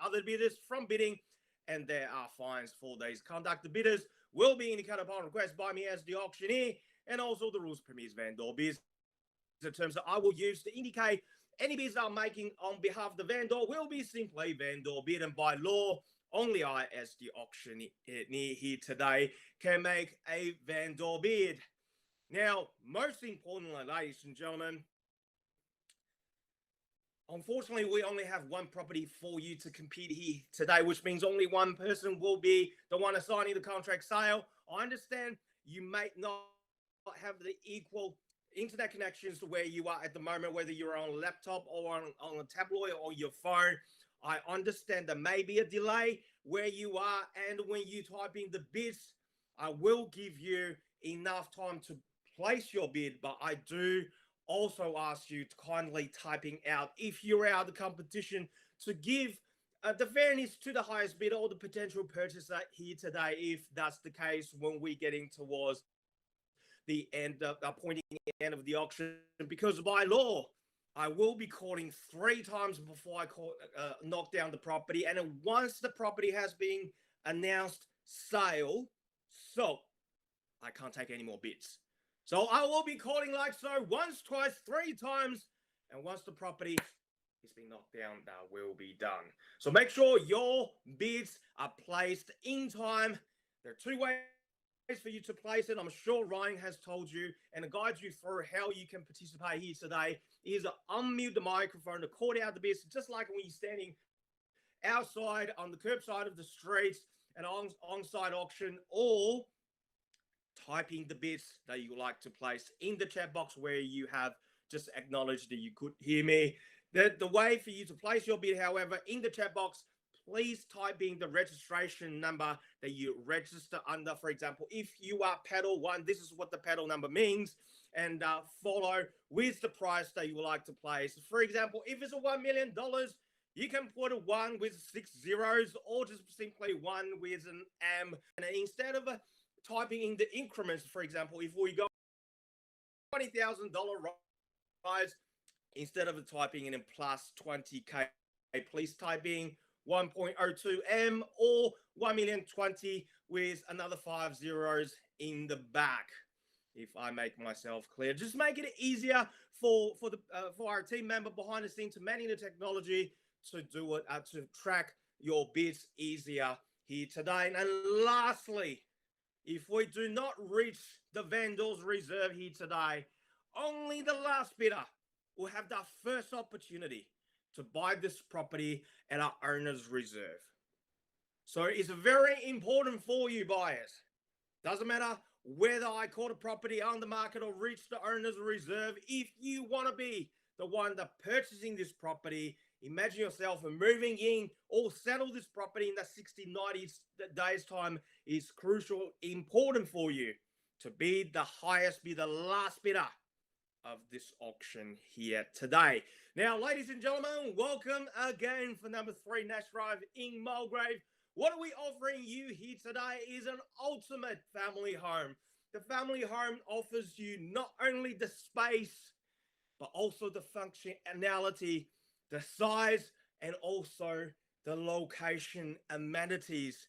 other bidders from bidding, and there are fines for these conduct. The bidders will be indicated upon request by me as the auctioneer, and also the rules premiers vendor bids. The terms that I will use to indicate any bids I'm making on behalf of the vendor will be simply vendor bid, and by law, only I, as the auctioneer here today, can make a vendor bid. Now, most importantly, ladies and gentlemen, unfortunately, we only have one property for you to compete here today, which means only one person will be the one assigning the contract sale. I understand you may not have the equal internet connections to where you are at the moment, whether you're on a laptop or on a tablet or your phone. I understand there may be a delay where you are, and when you type in the bids, I will give you enough time to place your bid, but I do also ask you to kindly typing out, if you're out of the competition, to give the fairness to the highest bidder or the potential purchaser here today, if that's the case when we get in towards the end of the pointing end of the auction, because by law, I will be calling 3 times before I knock down the property, and once the property has been announced sale, so I can't take any more bids. So I will be calling like so once, twice, 3 times, and once the property is being knocked down, that will be done. So make sure your bids are placed in time. There are 2 ways for you to place it. I'm sure Ryan has told you and guides you through how you can participate here today. Is unmute the microphone, record out the bids, just like when you're standing outside on the curbside of the streets and on-site auction, or typing the bids that you would like to place in the chat box where you have just acknowledged that you could hear me. The way for you to place your bid, however, in the chat box, please type in the registration number that you register under. For example, if you are pedal 1, this is what the pedal number means, and follow with the price that you would like to place. For example, if it's a $1 million, you can put a 1 with 6 zeros, or just simply 1 with an M. And instead of typing in the increments, for example, if we go $20,000 rise, instead of typing in plus 20K, please type in 1.02M or 1,020,000 with another 5 zeros in the back. If I make myself clear, just make it easier for our team member behind the scene to manage the technology to do it, to track your bids easier here today. And lastly, if we do not reach the vendor's reserve here today, only the last bidder will have the first opportunity to buy this property at our owner's reserve. So it's very important for you buyers. Doesn't matter whether I caught a property on the market or reach the owner's reserve. If you want to be the one that purchasing this property, imagine yourself moving in or settle this property in the 60, 90 days time is crucial, important for you to be the highest, be the last bidder of this auction here today. Now, ladies and gentlemen, welcome again for number 3 Nash Drive in Mulgrave. What are we offering you here today is an ultimate family home. The family home offers you not only the space, but also the functionality, the size, and also the location amenities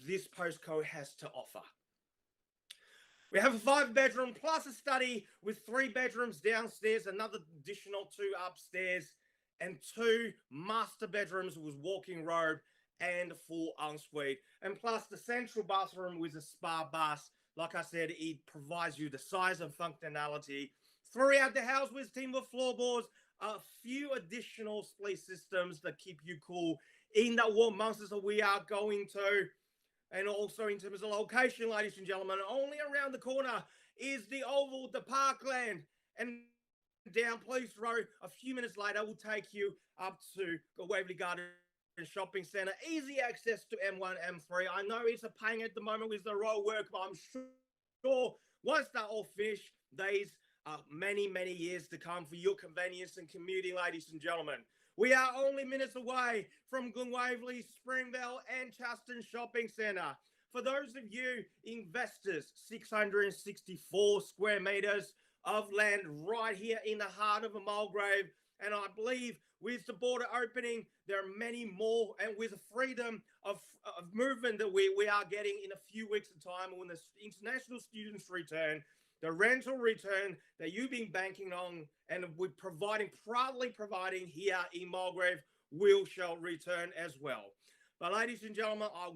this postcode has to offer. We have a 5-bedroom plus a study with 3 bedrooms downstairs, another additional 2 upstairs, and 2 master bedrooms with walking robe and full ensuite. And plus the central bathroom with a spa bath. Like I said, it provides you the size and functionality throughout the house with timber floorboards, a few additional split systems that keep you cool in the warm months that we are going to. And also in terms of location, ladies and gentlemen, only around the corner is the Oval, the Parkland. And down Police Road, a few minutes later, will take you up to the Waverley Garden Shopping Centre. Easy access to M1, M3. I know it's a pain at the moment with the road work, but I'm sure once they're all finished, there's many, many years to come for your convenience and commuting, ladies and gentlemen. We are only minutes away from Glen, Waverley, Springvale, and Chaston Shopping Centre. For those of you investors, 664 square meters of land right here in the heart of a Mulgrave. And I believe with the border opening, there are many more, and with the freedom of movement that we are getting in a few weeks' time when the international students return, the rental return that you've been banking on and we're proudly providing here in Mulgrave shall return as well. But ladies and gentlemen, I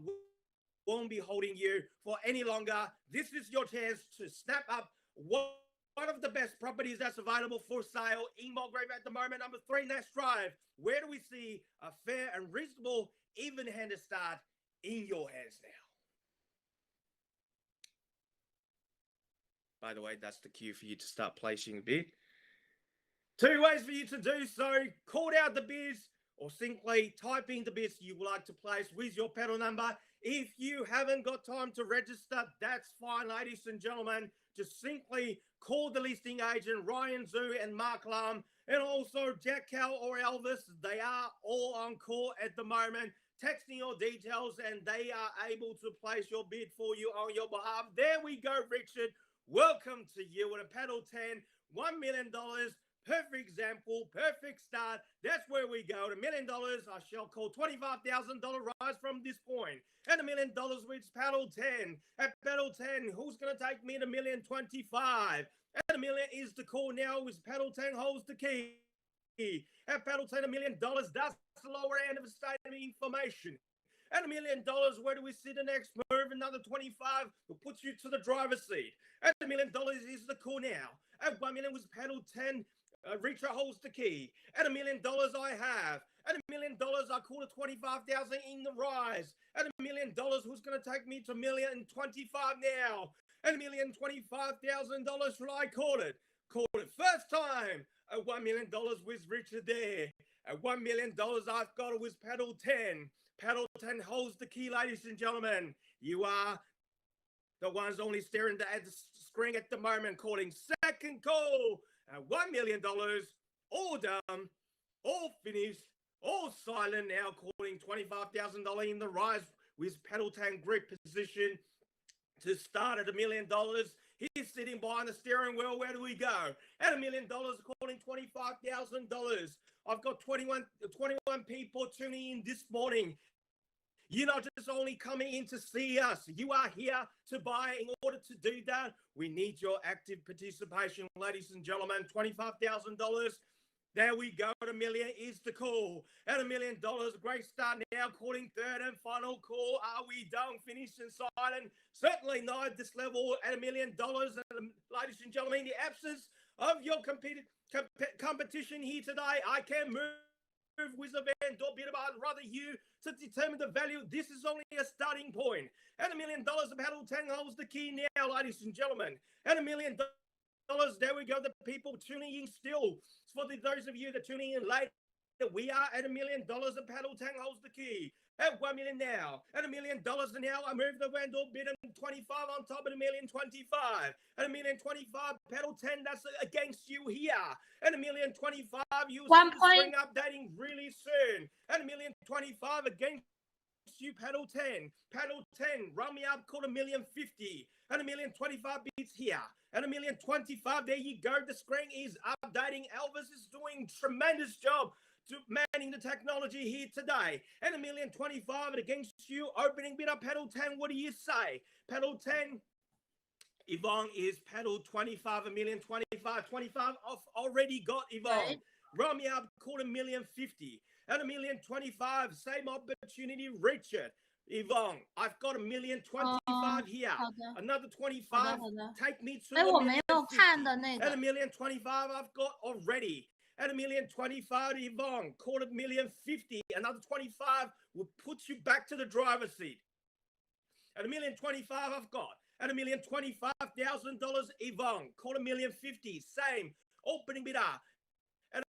won't be holding you for any longer. This is your chance to snap up one of the best properties that's available for sale in Mulgrave at the moment, number 3 Nash Drive. Where do we see a fair and reasonable, even-handed start in your hands now? By the way, that's the cue for you to start placing a bid. 2 ways for you to do so. Call out the bids or simply type in the bids you would like to place with your pedal number. If you haven't got time to register, that's fine, ladies and gentlemen. Just simply call the listing agent, Ryan Zhu and Marc Lum, and also Jack Cal or Elvis. They are all on call at the moment, texting your details, and they are able to place your bid for you on your behalf. There we go, Richard. Welcome to you with a pedal 10, $1 million. Perfect example, perfect start. That's where we go. $1 million, I shall call $25,000 rise from this point. And $1 million with pedal 10. At pedal 10, who's going to take me to $1,025,000? And $1 million is the call now with pedal 10 holds the key. At pedal 10, $1 million, that's the lower end of the statement information. And $1 million, where do we see the next move? Another 25 will put you to the driver's seat. And $1 million is the call now. At $1 million was pedal 10. Reacher holds the key. At $1 million I have. At $1 million I call it 25,000 in the rise. At $1 million, who's going to take me to $1,025,000 now? At $1,025,000, shall I call it? Call it first time. At $1 million with Richard there. At $1 million I've got it with pedal 10. Pedal 10 holds the key, ladies and gentlemen. You are the ones only staring at the screen at the moment, calling second call. At $1 million, all done, all finished, all silent now, calling $25,000 in the rise with pedal 10 grip position to start at $1 million. He's sitting behind the steering wheel. Where do we go? At $1 million, calling $25,000. I've got 21 people tuning in this morning. You're not just only coming in to see us. You are here to buy. In order to do that, we need your active participation, ladies and gentlemen. $25,000. There we go. At $1 million is the call. At $1 million, great start now. Calling third and final call. Are we done? Finished and silent? Certainly not at this level. At $1 million, and ladies and gentlemen, in the absence of your competition here today, I can move with a van door bid about rather you to determine the value. This is only a starting point. At $1 million, the pedal 10 holds the key now, ladies and gentlemen. At $1 million, there we go. The people tuning in still. For those of you that are tuning in late, we are at $1 million. The pedal 10 holds the key. At $1 million now. At $1 million now, I move the van door bid and 25 on top of $1,025,000. At $1,025,000, pedal 10, that's against you here. At $1,025,000, you spring updating really soon. At $1,025,000 against you, pedal 10. Pedal 10, run me up, call $1,050,000. At $1,025,000 bids here. At $1,025,000, there you go. The screen is updating. Elvis is doing a tremendous job to manning the technology here today. And $1,025,000 against you, opening bid up pedal 10. What do you say? Pedal 10, Yvonne is pedal 25, $1,025,000. 25, I've already got Yvonne. Right. Run me up, call $1,050,000. At $1,025,000, same opportunity, Richard. Yvonne, I've got $1,025,000 here. Another 25, take me to $1,050,000. At $1,025,000, I've got already. At $1,025,000, Yvonne, call it $1,050,000. Another 25 will put you back to the driver's seat. At $1,025,000, I've got. At $1,025,000, Yvonne, call it $1,050,000. Same opening bidder. At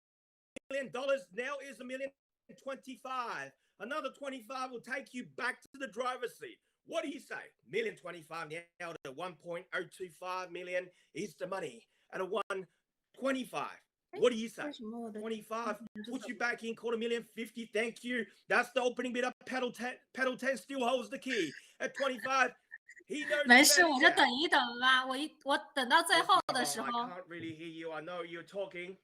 $1 million now is $1,025,000. Another 25 will take you back to the driver's seat. What do you say? $1,025,000 now to $1.025 million is the money. At a $125,000. What do you say? 25, put you back in, call $1,050,000. Thank you. That's the opening bid up. Pedal 10 still holds the key. At 25, He knows 没 the 事， value 我就 now. 等一等吧。我等到最后的时 I 候， can't really hear you. I know you're talking.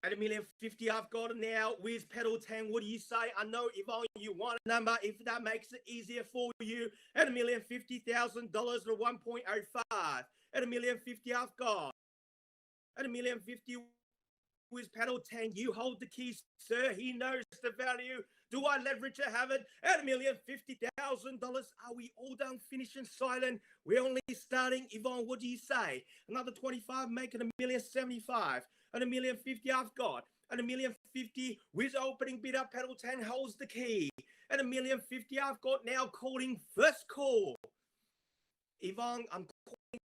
At $1,050,000 I've got it now. Where's pedal 10? What do you say? I know, Yvonne, you want a number. If that makes it easier for you, at $1,050,000 to 1.05. At $1,050,000 I've got. At $1,050,000 with pedal 10, you hold the keys, sir. He knows the value. Do I let Richard have it? At $1,050,000, are we all done finishing silent? We're only starting. Yvonne, what do you say? Another 25, making $1,075,000. At $1,050,000 I've got. At $1,050,000 with opening bid up, pedal 10 holds the key. At $1,050,000 I've got now calling first call. Yvonne, I'm calling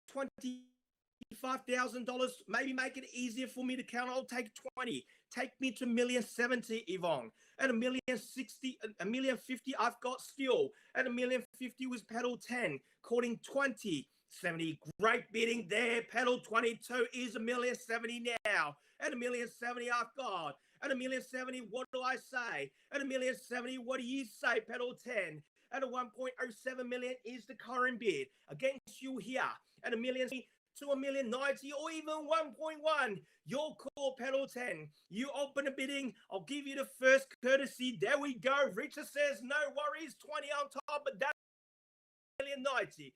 $25,000. Maybe make it easier for me to count. I'll take 20. Take me to $1,070,000, Yvonne. At $1,060,000, $1,050,000 I've got still. At $1,050,000 was pedal 10, calling 2070. Great bidding there. Pedal 22 is $1,070,000 now. At $1,070,000 I've got. At $1,070,000, what do I say? At $1,070,000, what do you say? Pedal 10. At a 1.07 million is the current bid against you here. At $1,070,000 to $1,090,000 or even 1.1. Your call, pedal 10. You open a bidding. I'll give you the first courtesy. There we go. Richard says no worries. 20 on top, but that's $1,090,000.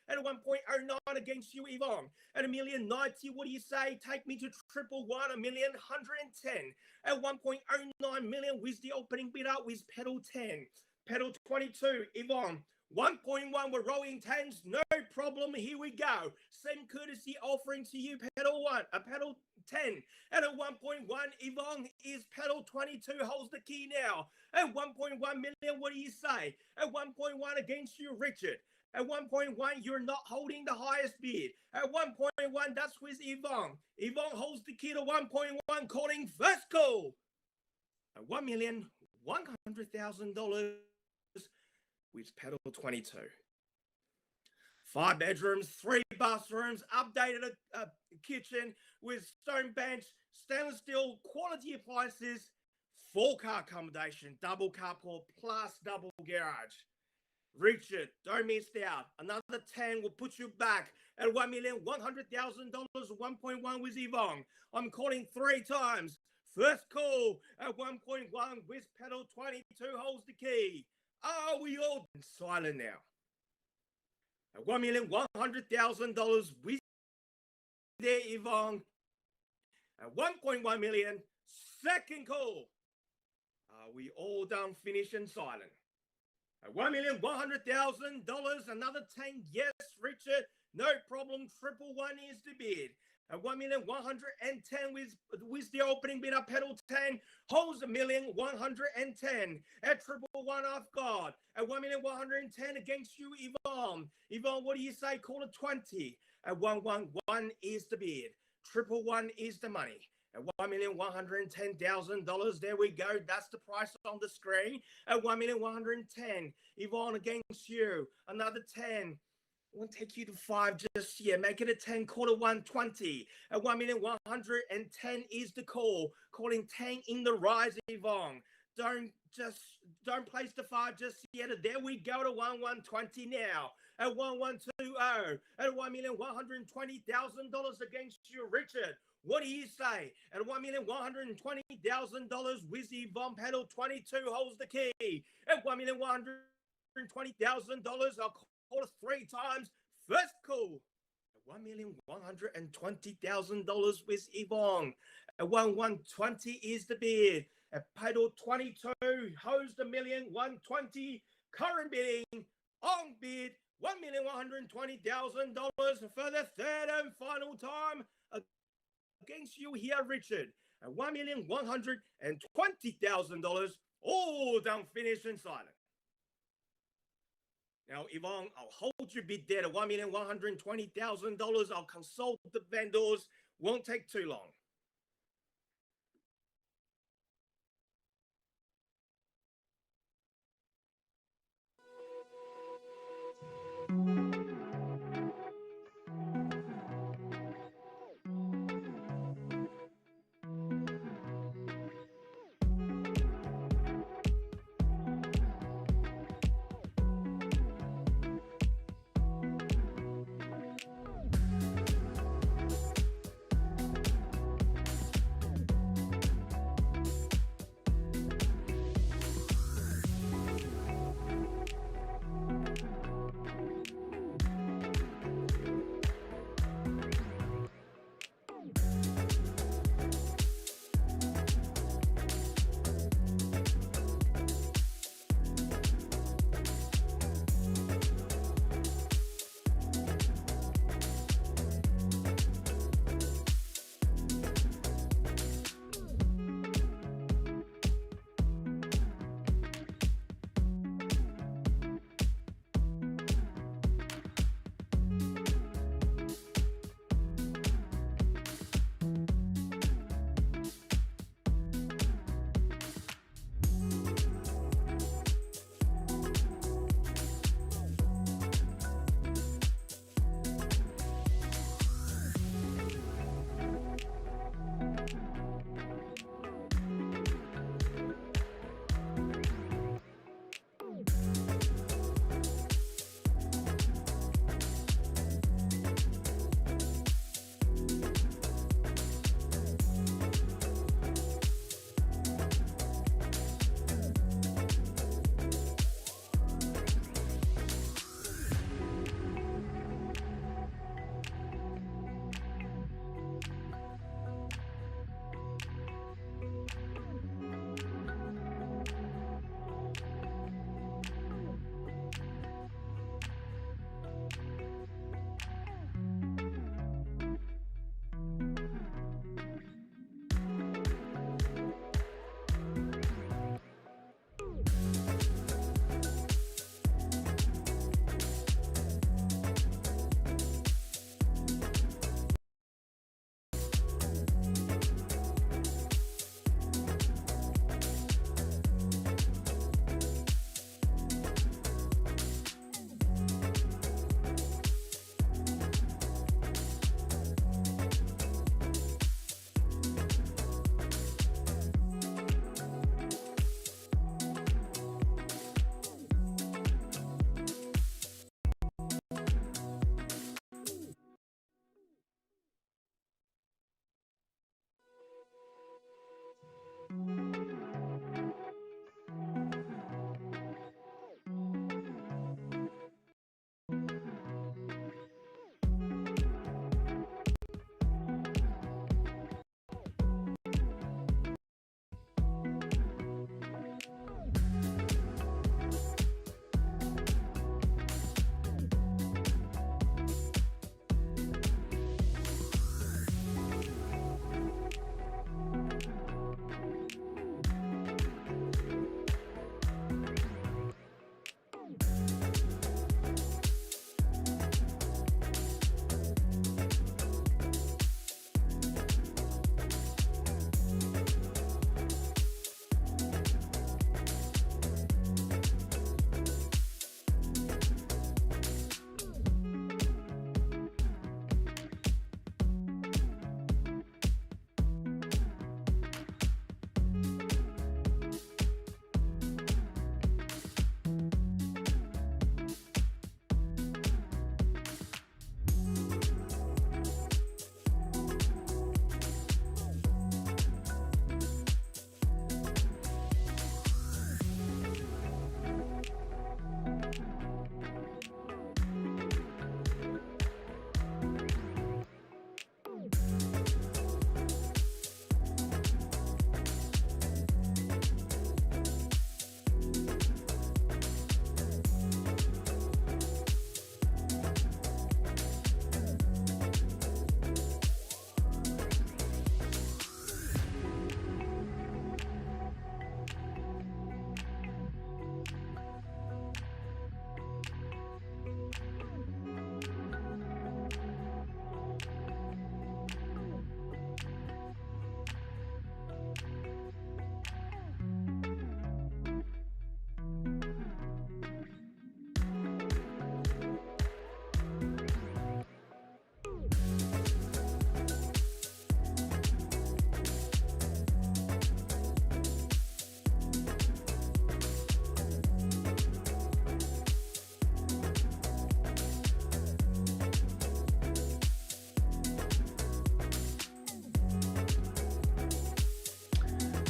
At a 1.09 against you, Yvonne. At $1,090,000, what do you say? Take me to 111, $1,110,000. At 1.09 million with the opening bid up with pedal 10. Pedal 22, Yvonne. 1.1, we're rolling 10s, no problem, here we go. Same courtesy offering to you, pedal 1, a pedal 10. And at 1.1, Yvonne is pedal 22, holds the key now. At 1.1 million, what do you say? At 1.1 against you, Richard. At 1.1, you're not holding the highest bid. At 1.1, that's with Yvonne. Yvonne holds the key to 1.1, calling first call. At $1,100,000 with pedal 22. 5 bedrooms, 3 bathrooms, updated kitchen with stone bench, stainless steel, quality appliances, 4-car accommodation, double carport plus double garage. Richard, don't miss out. Another 10 will put you back at $1,100,000, 1.1 with Yvonne. I'm calling 3 times. First call at 1.1 with pedal 22 holds the key. Are we all silent now? At $1,100,000 with there, Yvonne. At 1.1 million, second call. Are we all done, finished, and silent? At $1,100,000, another 10. Yes, Richard, no problem. 111 is the bid. At $1,110,000 with the opening bid up, pedal 10 holds $1,110,000. At 111 I've got. At $1,110,000 against you, Yvonne. Yvonne, what do you say? Call it 20. At 111 is the bid. 111 is the money. At $1,110,000, there we go. That's the price on the screen. At $1,110,000, Yvonne against you. Another 10. Won't take you to 5 just yet. Make it a 10, call it 120. At 1,110,000 is the call. Calling 10 in the rise, Yvonne. Don't place the 5 just yet. There we go to 1,120 now. At 1,120. At $1,120,000 against you, Richard. What do you say? At $1,120,000 with Yvonne, pedal 22 holds the key. At $1,120,000, I'll call it 3 times. First call. At $1,120,000 with Yvonne. At 1,120 is the bid. At pedal 22, holds the $1,120,000. Current bidding on bid $1,120,000 for the third and final time against you here, Richard. At $1,120,000, all done, finished, and silent. Now, Yvonne, I'll hold your bid there to $1,120,000. I'll consult the vendors. Won't take too long.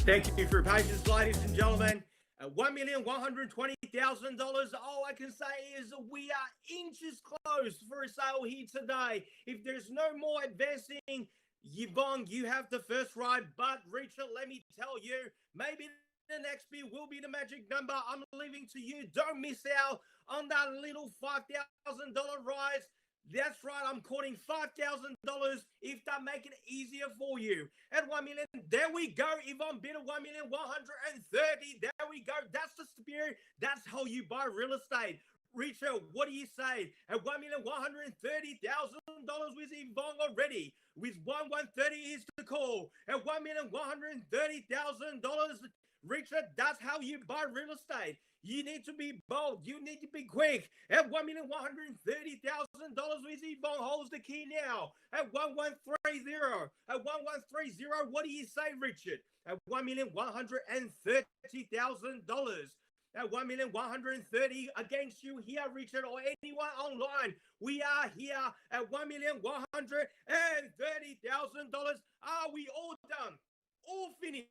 Thank you for your patience, ladies and gentlemen. At $1,120,000, all I can say is we are inches close for a sale here today. If there's no more advancing, Yvonne, you have the first ride. But Richard, let me tell you, maybe the next bid will be the magic number. I'm leaving to you. Don't miss out on that little $5,000 rise. That's right, I'm quoting $5,000 if that make it easier for you. At 1 million, there we go. Yvonne bid at 1,130,000. There we go. That's the spirit. That's how you buy real estate. Richard, what do you say? At $1,130,000 with Yvonne already. With 1,130 is the call. At $1,130,000, Richard, that's how you buy real estate. You need to be bold. You need to be quick. At $1,130,000 with Yvonne holds the key now. At 1,130. At 1,130, what do you say, Richard? At $1,130,000. At $1,130,000 against you here, Richard, or anyone online. We are here at $1,130,000. Are we all done? All finished?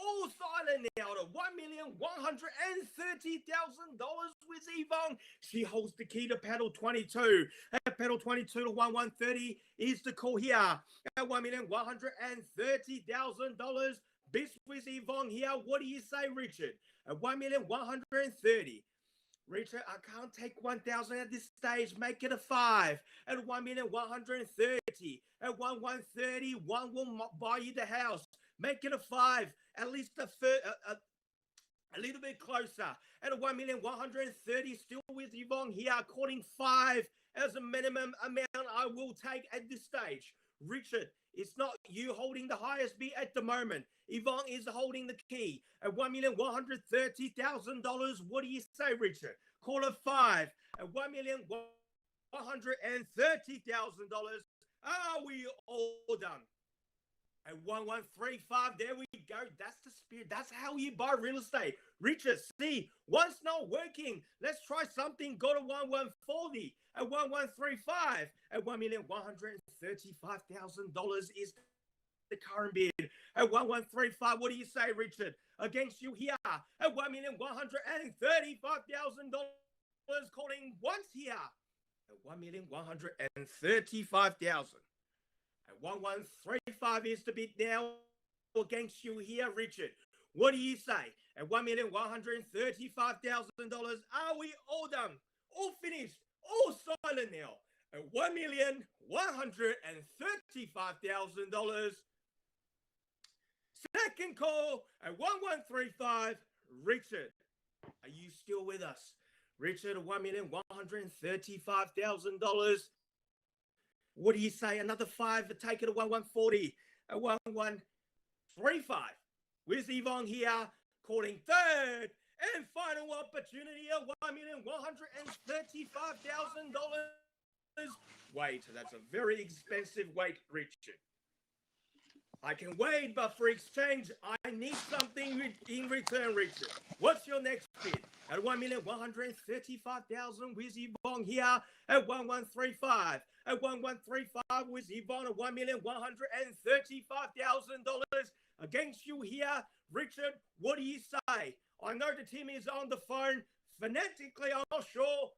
All silent now to $1,130,000 with Yvonne. She holds the key to pedal 22. At pedal 22 to 1,130 is the call here. At $1,130,000. Bis with Yvonne here. What do you say, Richard? At $1,130,000. Richard, I can't take 1,000 at this stage. Make it a 5. At $1,130,000. At 1,130, one will buy you the house. Make it a 5. At least a little bit closer. At $1,130,000, still with Yvonne here, quoting 5 as a minimum amount I will take at this stage. Richard, it's not you holding the highest bid at the moment. Yvonne is holding the key. At $1,130,000, what do you say, Richard? Call it 5. At $1,130,000, are we all done? At 1,135, there we go. That's the spirit. That's how you buy real estate. Richard, see, once not working, let's try something. Go to 1,140. At 1,135. At $1,135,000 is the current bid. At 1,135, what do you say, Richard? Against you here. At $1,135,000, calling once here. At $1,135,000. At 1,135 is the bid now against you here, Richard. What do you say? At $1,135,000, are we all done? All finished? All silent now? At $1,135,000. Second call at 1,135. Richard, are you still with us? Richard, at $1,135,000. What do you say? Another 5 to take it to 1,140. At 1,135. With Yvonne here, calling third and final opportunity at $1,135,000. Wait, that's a very expensive wait, Richard. I can wait, but for exchange, I need something in return, Richard. What's your next bid? At $1,135,000 with Yvonne here at 1,135. At 1,135 with Yvonne at $1,135,000 against you here, Richard. What do you say? I know the team is on the phone. Phonetically, I'm not sure.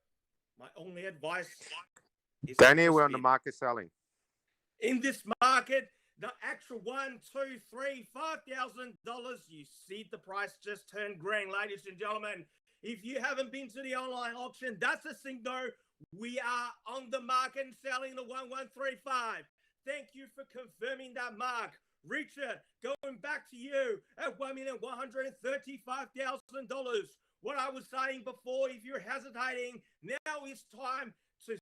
My only advice is Danny, we're on the market selling. In this market, the actual $1, $2, $3, $5,000. You see the price just turned green, ladies and gentlemen. If you haven't been to the online auction, that's a signal. We are on the market and selling the 1,135. Thank you for confirming that, Mark. Richard, going back to you at $1,135,000. What I was saying before, if you're hesitating, now is time to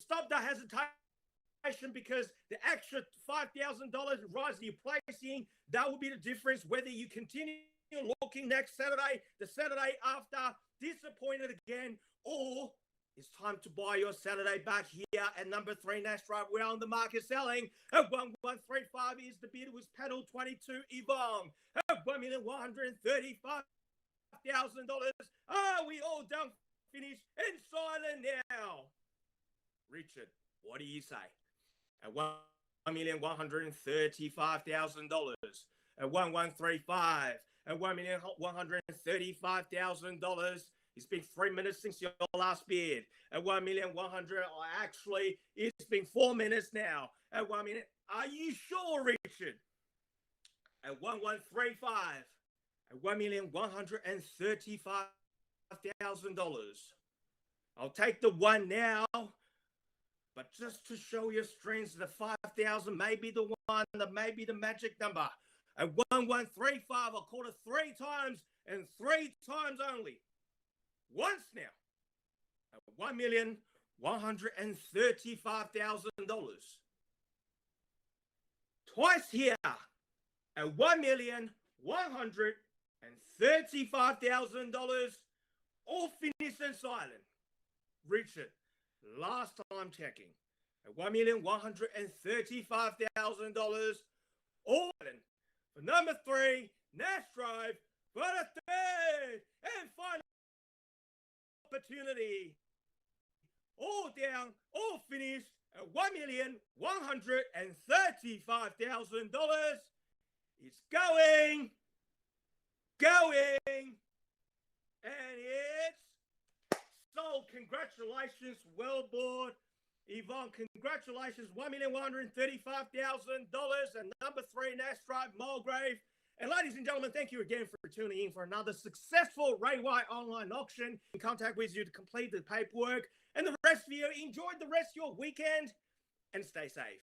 stop the hesitation, because the extra $5,000 rise you're placing, that will be the difference whether you continue looking next Saturday, the Saturday after, disappointed again, or it's time to buy your Saturday back here at number 3 Nash Drive. We're on the market selling at 1,135 is the bid with panel 22 Yvonne at $1,135,000. Are we all done, finished, and silent now? Richard, what do you say? At $1,135,000, at 1135 at $1,135,000. It's been 3 minutes since your last bid. At 1,100,000, actually, it's been 4 minutes now. At 1 minute, are you sure, Richard? At 1135, at $1,135,000. I'll take the one now, but just to show your strengths, the 5,000 may be the one, that may be the magic number. At 1135, I'll call it 3 times and 3 times only. Once now, at $1,135,000. Twice here, at $1,135,000. All finished and silent. Richard, last time checking, at $1,135,000. All in for number 3, Nash Drive, for the third and final opportunity. All down, all finished at $1,135,000. It's going, and it's sold. Congratulations, well bought. Yvonne, congratulations, $1,135,000 and number 3, Nash Drive, Mulgrave. And ladies and gentlemen, thank you again for tuning in for another successful Ray White online auction. In contact with you to complete the paperwork. And the rest of you, enjoy the rest of your weekend and stay safe.